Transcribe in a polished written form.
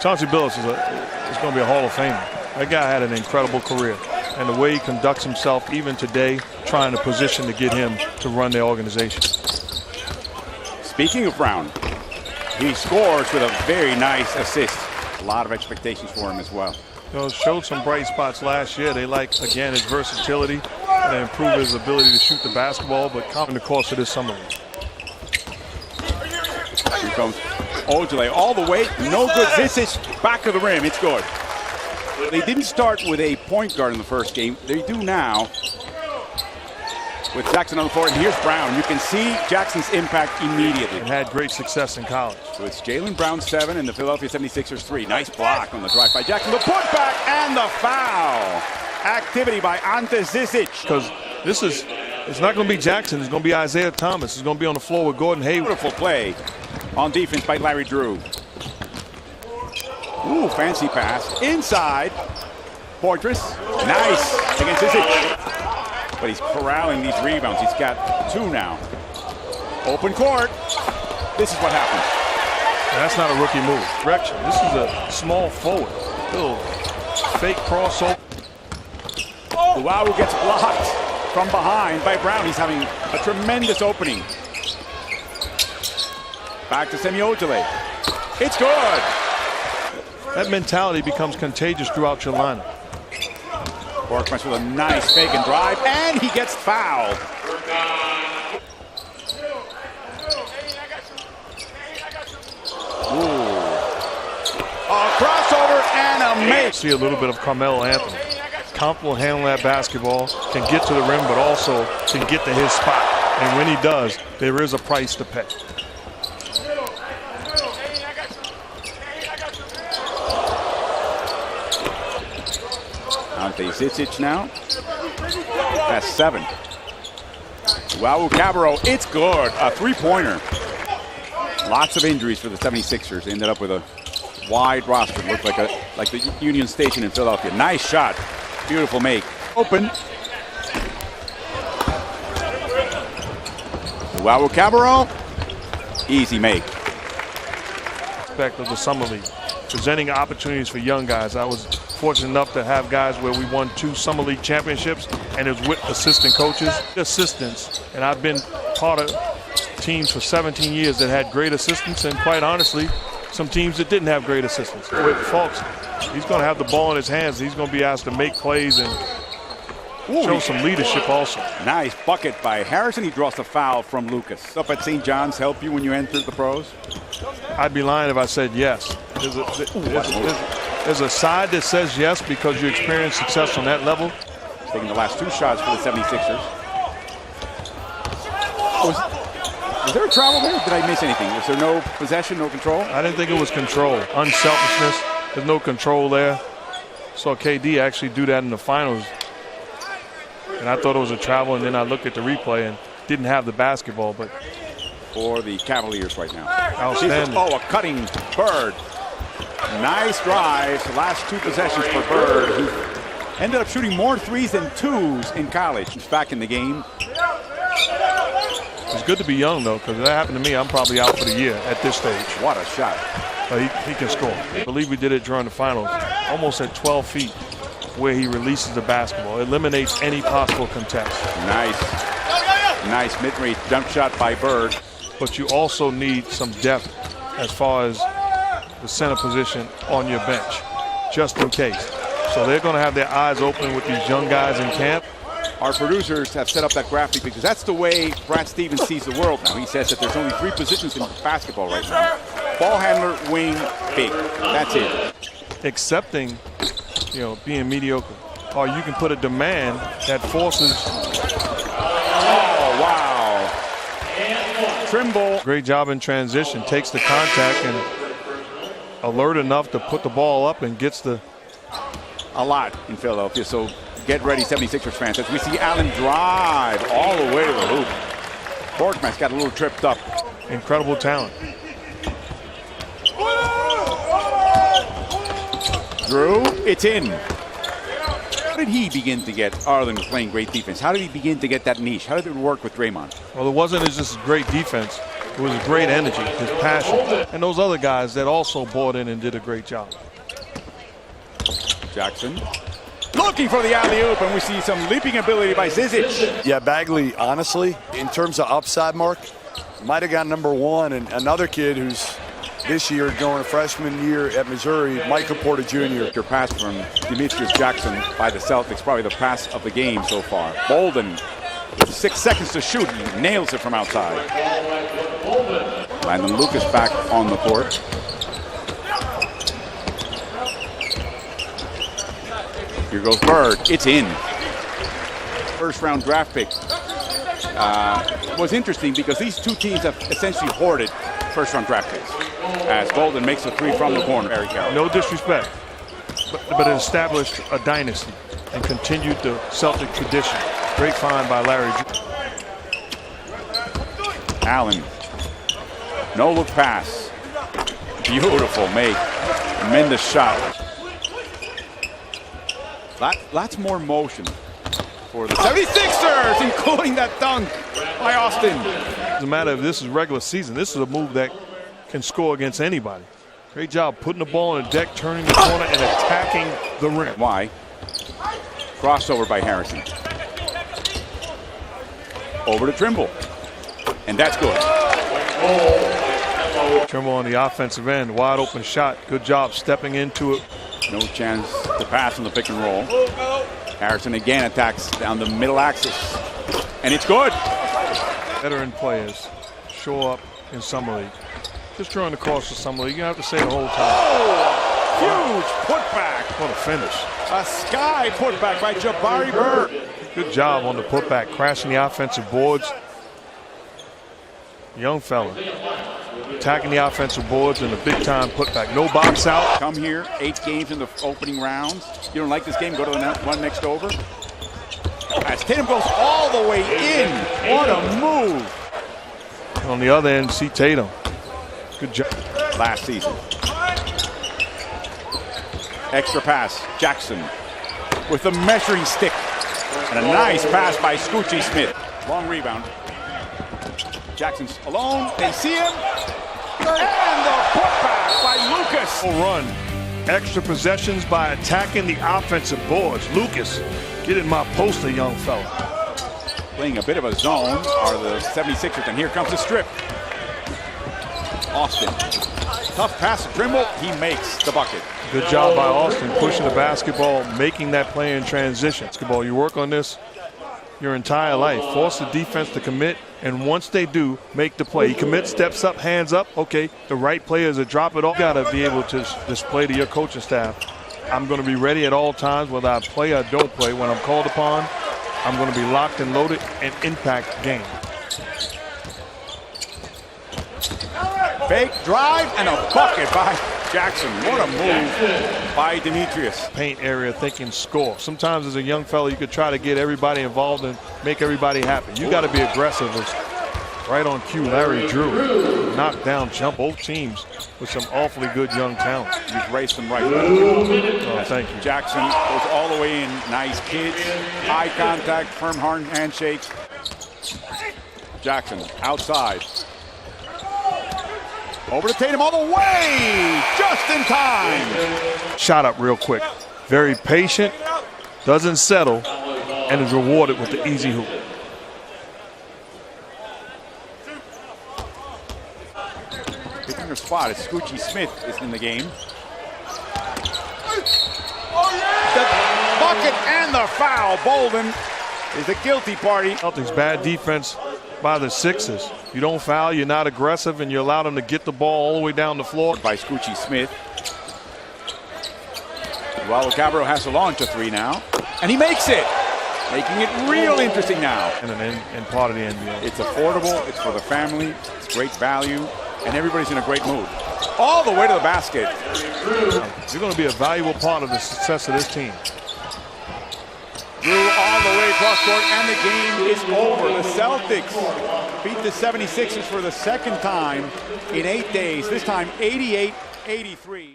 Chauncey Billups is going to be a Hall of Famer. That guy had an incredible career. And the way he conducts himself, even today, trying to position to get him to run the organization. Speaking of Brown, he scores with a very nice assist. A lot of expectations for him as well. You know, showed some bright spots last year. They like, again, his versatility and improve his ability to shoot the basketball, but come in the course of this summer league. Here comes Ojale all the way. No good. Zizic back of the rim. It's good. They didn't start with a point guard in the first game. They do now with Jackson on the floor. And here's Brown. You can see Jackson's impact immediately. And had great success in college. So it's Jaylen Brown 7 and the Philadelphia 76ers 3. Nice block on the drive by Jackson. The putback and the foul. Activity by Ante Zizic. Because it's not going to be Jackson. It's going to be Isaiah Thomas. It's going to be on the floor with Gordon Hayward. Beautiful play on defense by Larry Drew. Ooh, fancy pass. Inside. Poitras. Nice against Zizic. But he's corralling these rebounds. He's got 2 now. Open court. This is what happens. That's not a rookie move. Direction. This is a small forward. Little fake crossover. Luau gets blocked from behind by Brown. He's having a tremendous opening. Back to Semi Ojale. It's good. That mentality becomes contagious throughout your lineup. Borkman with a nice fake and drive, and he gets fouled. Ooh. A crossover and a make. See a little bit of Carmelo Anthony. Comfortable handling that basketball, can get to the rim, but also can get to his spot. And when he does, there is a price to pay. Ante Zizic now. That's 7. Wow, Cabarro, it's good. A 3-pointer. Lots of injuries for the 76ers. They ended up with a wide roster. Looked like the Union Station in Philadelphia. Nice shot. Beautiful make. Open. Wow, Cabarro. Easy make. Aspect of the summer league, presenting opportunities for young guys. I was fortunate enough to have guys where we won 2 summer league championships, and it was with assistant coaches, assistants. And I've been part of teams for 17 years that had great assistants, and quite honestly, some teams that didn't have great assistants. With Fultz, he's going to have the ball in his hands. He's going to be asked to make plays and show some leadership also. Nice bucket by Harrison. He draws the foul from Lucas. Up at St. John's help you when you entered the pros? I'd be lying if I said yes. There's a side that says yes because you experience success on that level. Taking the last 2 shots for the 76ers. Was there a travel there? Did I miss anything? Was there no possession, no control? I didn't think it was control. Unselfishness. There's no control there. Saw KD actually do that in the finals. And I thought it was a travel, and then I looked at the replay and didn't have the basketball. But for the Cavaliers right now. Outstanding. Oh, a cutting Bird. Nice drive. The last 2 possessions for Bird, who ended up shooting more 3s than 2s in college. He's back in the game. It's good to be young, though, because if that happened to me, I'm probably out for the year at this stage. What a shot. He can score. I believe we did it during the finals, almost at 12 feet, where he releases the basketball. Eliminates any possible contest. Nice mid-range jump shot by Bird. But you also need some depth as far as the center position on your bench, just in case. So they're going to have their eyes open with these young guys in camp. Our producers have set up that graphic because that's the way Brad Stevens sees the world now. He says that there's only 3 positions in basketball right now. Ball handler, wing, big. That's it. Accepting, being mediocre. Or you can put a demand that forces. Oh, wow. Trimble. Great job in transition. Takes the contact and alert enough to put the ball up and gets the. A lot in Philadelphia, so get ready, 76ers fans, as we see Allen drive all the way to the hoop. Borkman's got a little tripped up. Incredible talent. Drew, it's in. How did he begin to get, Arlen playing great defense? How did he begin to get that niche? How did it work with Draymond? Well, it wasn't just great defense. It was great energy, his passion, and those other guys that also bought in and did a great job. Jackson looking for the alley-oop, and we see some leaping ability by Zizic. Yeah, Bagley, honestly, in terms of upside, Mark, might have got #1, and another kid who's this year going a freshman year at Missouri, Michael Porter Jr. Your pass from Demetrius Jackson by the Celtics, probably the pass of the game so far. Bolden with 6 seconds to shoot, he nails it from outside. Landon Lucas back on the court. Here goes Bird. It's in. First round draft pick. Was interesting because these two teams have essentially hoarded first round draft picks. As Bolden makes a three from the corner. Very careful. No disrespect, but it established a dynasty and continued the Celtic tradition. Great find by Larry. Allen. No look pass. Beautiful make. Tremendous shot. Lots more motion for the 76ers, including that dunk by Austin. Doesn't matter if this is regular season. This is a move that can score against anybody. Great job putting the ball on the deck, turning the corner, and attacking the rim. Why? Crossover by Harrison. Over to Trimble. And that's good. Trimble on the offensive end, wide open shot. Good job stepping into it. No chance to pass on the pick and roll. Harrison again attacks down the middle axis. And it's good. Veteran players show up in Summer League. Just throwing across the Summer League. You don't have to say the whole time. Oh! Huge putback. What a finish. A sky putback by Jabari Bird. Good job on the putback, crashing the offensive boards. Young fella. Attacking the offensive boards and a big-time putback. No box out. Come here, 8 games in the opening rounds. You don't like this game, go to the one next over. As Tatum goes all the way in. What a move. On the other end, see Tatum. Good job. Last season. Extra pass, Jackson with the measuring stick. And a nice pass by Scoochie Smith. Long rebound. Jackson's alone, they see him. And the putback by Lucas. Run. Extra possessions by attacking the offensive boards. Lucas, get in my poster, young fella. Playing a bit of a zone are the 76ers, and here comes the strip. Austin. Tough pass to Trimble. He makes the bucket. Good job by Austin pushing the basketball, making that play in transition. Basketball, you work on this your entire life. Force the defense to commit, and once they do, make the play. He commits, steps up, hands up. Okay, the right players to drop it off. You got to be able to display to your coaching staff, I'm going to be ready at all times, whether I play or don't play. When I'm called upon, I'm going to be locked and loaded and impact game. Fake drive and a bucket by Jackson. What a move by Demetrius. Paint area thinking score. Sometimes as a young fellow, you could try to get everybody involved and make everybody happy. You got to be aggressive. It's right on cue. Larry Drew knocked down jump. Both teams with some awfully good young talent. You've raced them right back. Oh, thank you. Jackson goes all the way in. Nice kids. Eye contact, firm handshakes. Jackson outside. Over to Tatum all the way, just in time. Shot up real quick. Very patient, doesn't settle, and is rewarded with the easy hoop. Picking her spot as Scoochie Smith is in the game. The bucket and the foul. Bolden is the guilty party. Celtics bad defense by the Sixers. You don't foul, you're not aggressive, and you allow them to get the ball all the way down the floor. By Scoochie Smith. Cabro has to launch a three now, and he makes it, making it real interesting now. And part of the NBA. It's affordable, it's for the family, it's great value, and everybody's in a great mood. All the way to the basket. You're going to be a valuable part of the success of this team. Drew all the way across court, and the game is over. The Celtics beat the 76ers for the second time in 8 days, this time 88-83.